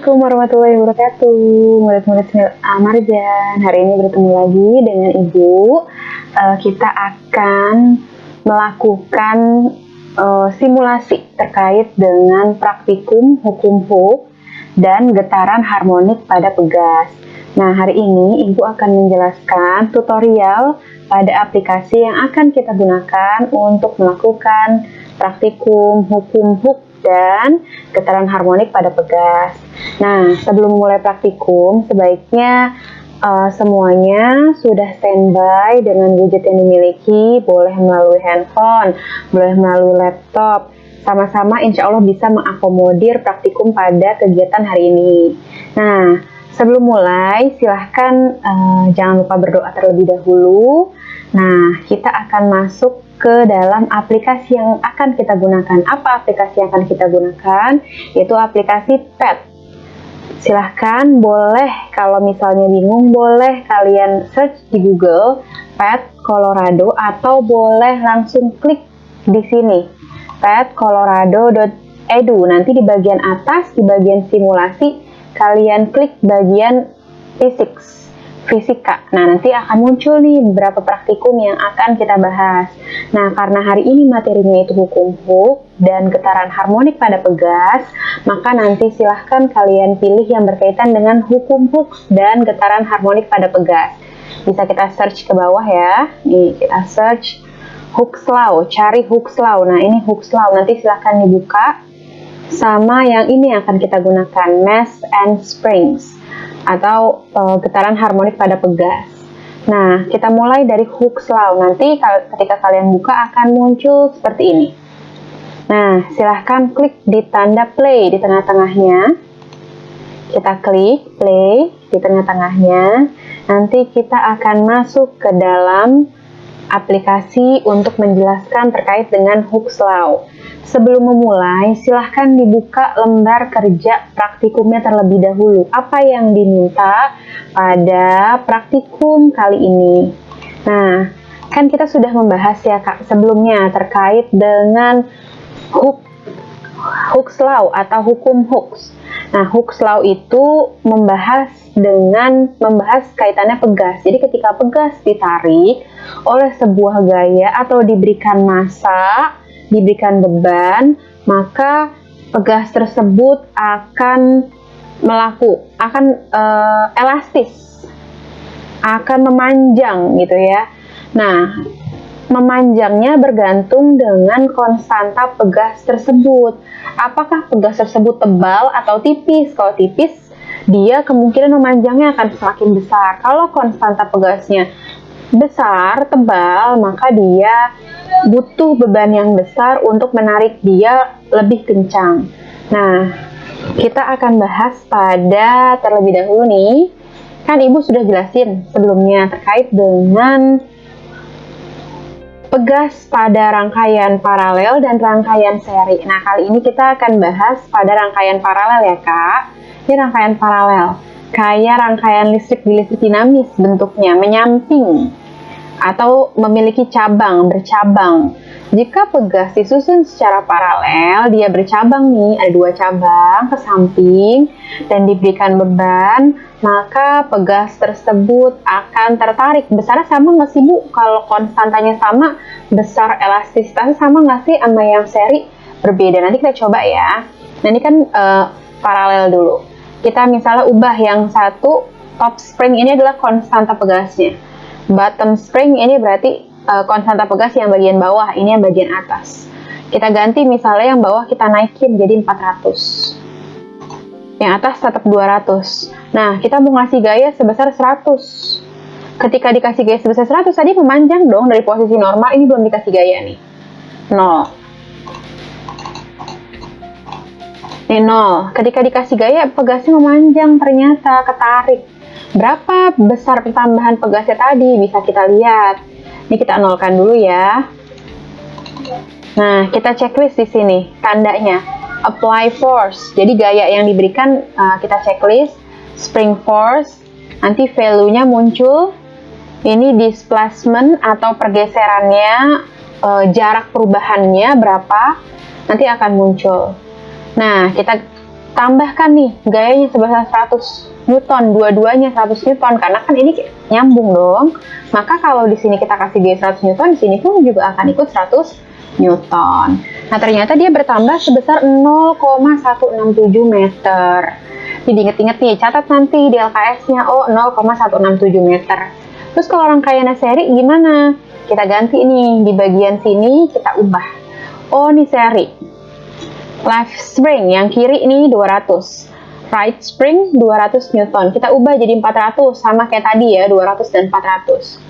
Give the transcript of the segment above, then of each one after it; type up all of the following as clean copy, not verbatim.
Assalamualaikum warahmatullahi wabarakatuh, murid-murid Marjan. Hari ini bertemu lagi dengan Ibu. Kita akan melakukan simulasi terkait dengan praktikum hukum HUK dan getaran harmonik pada pegas. Nah, hari ini Ibu akan menjelaskan tutorial pada aplikasi yang akan kita gunakan untuk melakukan praktikum hukum HUK dan getaran harmonik pada pegas. Nah, sebelum mulai praktikum, sebaiknya semuanya sudah standby dengan gadget yang dimiliki, boleh melalui handphone, boleh melalui laptop. Sama-sama insya Allah bisa mengakomodir praktikum pada kegiatan hari ini. Nah, sebelum mulai, silahkan jangan lupa berdoa terlebih dahulu. Nah, kita akan masuk ke dalam aplikasi yang akan kita gunakan. Apa aplikasi yang akan kita gunakan? Yaitu aplikasi PET. Silahkan, boleh kalau misalnya bingung, boleh kalian search di Google PET Colorado atau boleh langsung klik di sini petcolorado.edu. Nanti di bagian atas, di bagian simulasi, kalian klik bagian fisika. Nah, nanti akan muncul nih beberapa praktikum yang akan kita bahas. Nah, karena hari ini materinya itu hukum HUK dan getaran harmonik pada pegas, maka nanti silahkan kalian pilih yang berkaitan dengan hukum HUK dan getaran harmonik pada pegas. Bisa kita search ke bawah ya. Nih, kita search Hooke's Law, cari Hooke's Law. Nah, ini Hooke's Law, nanti silahkan dibuka. Sama yang ini akan kita gunakan, Mass and Springs, atau getaran harmonik pada pegas. Nah, kita mulai dari Hooke's Law. Nanti ketika kalian buka akan muncul seperti ini. Nah, silahkan klik di tanda play di tengah-tengahnya. Kita klik play di tengah-tengahnya. Nanti kita akan masuk ke dalam aplikasi untuk menjelaskan terkait dengan Hooke's Law. Sebelum memulai, silahkan dibuka lembar kerja praktikumnya terlebih dahulu. Apa yang diminta pada praktikum kali ini? Nah, kan kita sudah membahas ya Kak sebelumnya terkait dengan Hooke's Law atau hukum Hooke's. Nah, Hooke's Law itu membahas kaitannya pegas. Jadi ketika pegas ditarik oleh sebuah gaya atau diberikan massa, diberikan beban, maka pegas tersebut akan elastis, akan memanjang gitu ya. Nah, memanjangnya bergantung dengan konstanta pegas tersebut. Apakah pegas tersebut tebal atau tipis? Kalau tipis, dia kemungkinan memanjangnya akan semakin besar. Kalau konstanta pegasnya besar, tebal, maka dia butuh beban yang besar untuk menarik dia lebih kencang. Nah, kita akan bahas pada terlebih dahulu nih. Kan Ibu sudah jelasin sebelumnya terkait dengan pegas pada rangkaian paralel dan rangkaian seri. Nah, kali ini kita akan bahas pada rangkaian paralel ya, Kak. Ini rangkaian paralel. Kayak rangkaian listrik di listrik dinamis bentuknya, menyamping atau memiliki bercabang. Jika pegas disusun secara paralel, dia bercabang nih, ada 2 cabang ke samping dan diberikan beban, maka pegas tersebut akan tertarik. Besarnya sama nggak sih Bu? Kalau konstantanya sama, besar elastisitasnya sama nggak sih sama yang seri? Berbeda. Nanti kita coba ya. Nah, ini kan paralel dulu. Kita misalnya ubah yang satu, top spring ini adalah konstanta pegasnya. Bottom spring ini berarti konstanta pegas yang bagian bawah, ini yang bagian atas. Kita ganti misalnya yang bawah kita naikin jadi 400. Yang atas tetap 200. Nah, kita mau ngasih gaya sebesar 100. Ketika dikasih gaya sebesar 100, tadi memanjang dong dari posisi normal, ini belum dikasih gaya nih. 0. Ini 0. Ketika dikasih gaya, pegasnya memanjang, ternyata ketarik. Berapa besar pertambahan pegasnya tadi? Bisa kita lihat. Ini kita nolkan dulu ya. Nah, kita checklist di sini tandanya. Apply force. Jadi gaya yang diberikan kita checklist. Spring force. Nanti value-nya muncul. Ini displacement atau pergeserannya, jarak perubahannya berapa. Nanti akan muncul. Nah, kita tambahkan nih gayanya sebesar 100 Newton, dua-duanya 100 Newton, karena kan ini nyambung dong. Maka kalau di sini kita kasih gaya 100 Newton, di sini pun juga akan ikut 100 Newton. Nah, ternyata dia bertambah sebesar 0,167 meter. Jadi inget-inget nih, catat nanti di LKS-nya, 0,167 meter. Terus kalau rangkaiannya seri gimana? Kita ganti nih, di bagian sini kita ubah. Oh, ini seri. Left spring, yang kiri ini 200. Right spring 200 Newton. Kita ubah jadi 400, sama kayak tadi ya, 200 dan 400.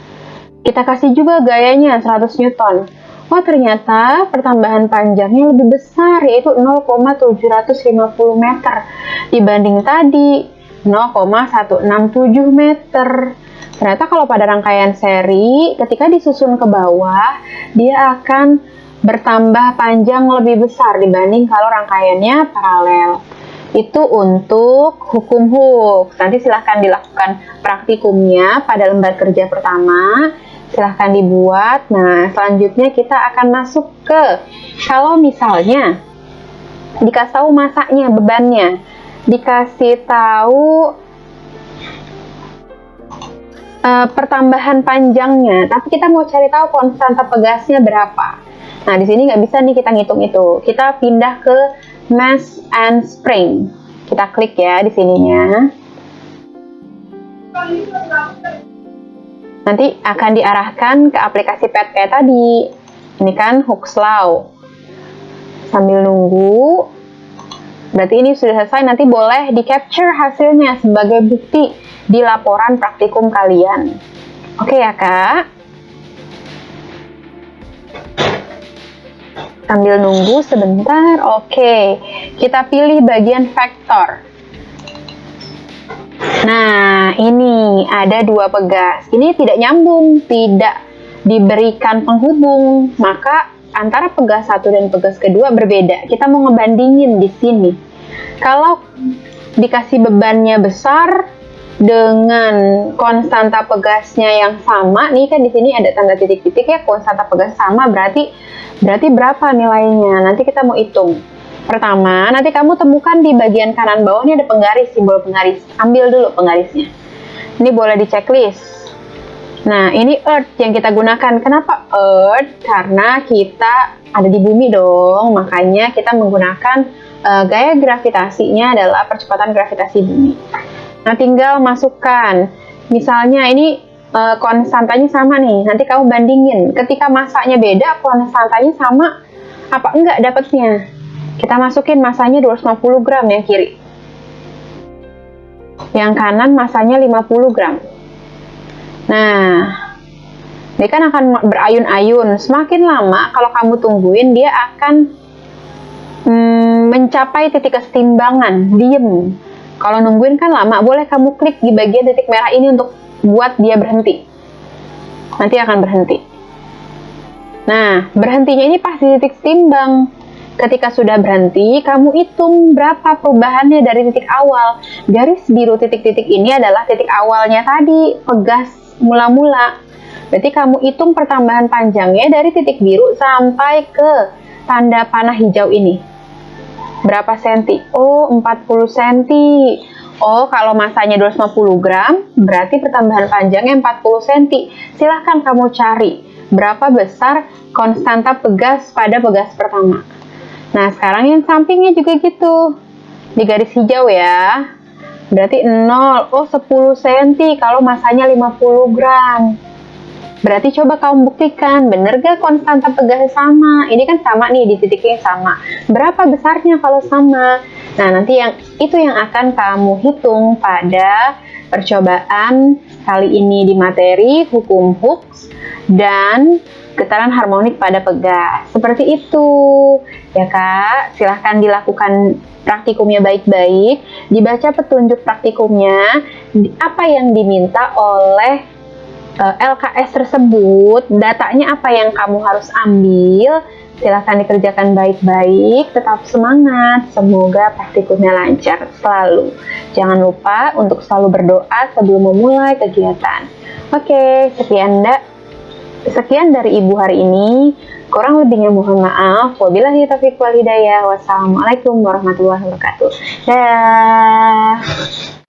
Kita kasih juga gayanya 100 Newton. Oh, ternyata pertambahan panjangnya lebih besar, yaitu 0,750 meter dibanding tadi 0,167 meter. Ternyata kalau pada rangkaian seri, ketika disusun ke bawah, dia akan bertambah panjang lebih besar dibanding kalau rangkaiannya paralel. Itu untuk hukum Hooke. Nanti silahkan dilakukan praktikumnya pada lembar kerja pertama. Silahkan dibuat. Nah, selanjutnya kita akan masuk ke, kalau misalnya dikasih tahu masanya, bebannya, dikasih tahu pertambahan panjangnya, tapi kita mau cari tahu konstanta pegasnya berapa. Nah, di sini nggak bisa nih kita ngitung itu. Kita pindah ke Mass and Spring. Kita klik ya di sininya. Nanti akan diarahkan ke aplikasi PET kayak tadi. Ini kan Hooke's Law. Sambil nunggu. Berarti ini sudah selesai. Nanti boleh di capture hasilnya sebagai bukti di laporan praktikum kalian. Oke ya Kak? Sambil nunggu sebentar. Oke, kita pilih bagian vektor. Nah, ini ada dua pegas. Ini tidak nyambung, tidak diberikan penghubung. Maka antara pegas satu dan pegas kedua berbeda. Kita mau ngebandingin di sini. Kalau dikasih bebannya besar dengan konstanta pegasnya yang sama, nih kan di sini ada tanda titik-titik ya, konstanta pegas sama, berarti berapa nilainya? Nanti kita mau hitung. Pertama, nanti kamu temukan di bagian kanan bawah ini ada penggaris, simbol penggaris. Ambil dulu penggarisnya. Ini boleh di checklist. Nah, ini Earth yang kita gunakan. Kenapa Earth? Karena kita ada di bumi dong, makanya kita menggunakan gaya gravitasinya adalah percepatan gravitasi bumi. Nah, tinggal masukkan. Misalnya ini konstantanya sama nih, nanti kamu bandingin. Ketika masanya beda, konstantanya sama apa enggak dapatnya. Kita masukin masanya 250 gram yang kiri. Yang kanan masanya 50 gram. Nah, dia kan akan berayun-ayun. Semakin lama kalau kamu tungguin, dia akan mencapai titik kesetimbangan, diem. Kalau nungguin kan lama, boleh kamu klik di bagian titik merah ini untuk buat dia berhenti. Nanti akan berhenti. Nah, berhentinya ini pas di titik setimbang. Ketika sudah berhenti, kamu hitung berapa perubahannya dari titik awal. Garis biru titik-titik ini adalah titik awalnya tadi, pegas mula-mula. Berarti kamu hitung pertambahan panjangnya dari titik biru sampai ke tanda panah hijau ini. Berapa senti? Oh, 40 senti. Oh, kalau masanya 250 gram, berarti pertambahan panjangnya 40 senti. Silahkan kamu cari berapa besar konstanta pegas pada pegas pertama. Nah, sekarang yang sampingnya juga gitu. Di garis hijau ya. Berarti 0. Oh, 10 cm kalau masanya 50 gram. Berarti coba kamu buktikan, bener gak konstanta pegasnya sama? Ini kan sama nih, di titiknya sama. Berapa besarnya kalau sama? Nah, nanti itu yang akan kamu hitung pada percobaan kali ini di materi hukum Hooke dan getaran harmonik pada pegas. Seperti itu ya Kak, silahkan dilakukan praktikumnya baik-baik, dibaca petunjuk praktikumnya, apa yang diminta oleh LKS tersebut, datanya apa yang kamu harus ambil, silahkan dikerjakan baik-baik, tetap semangat, semoga praktikumnya lancar selalu. Jangan lupa untuk selalu berdoa sebelum memulai kegiatan. Oke, sekian Nda. Sekian dari Ibu hari ini. Kurang lebihnya mohon maaf. Wabillahi taufiq wal hidayah. Wassalamualaikum warahmatullahi wabarakatuh. Dah.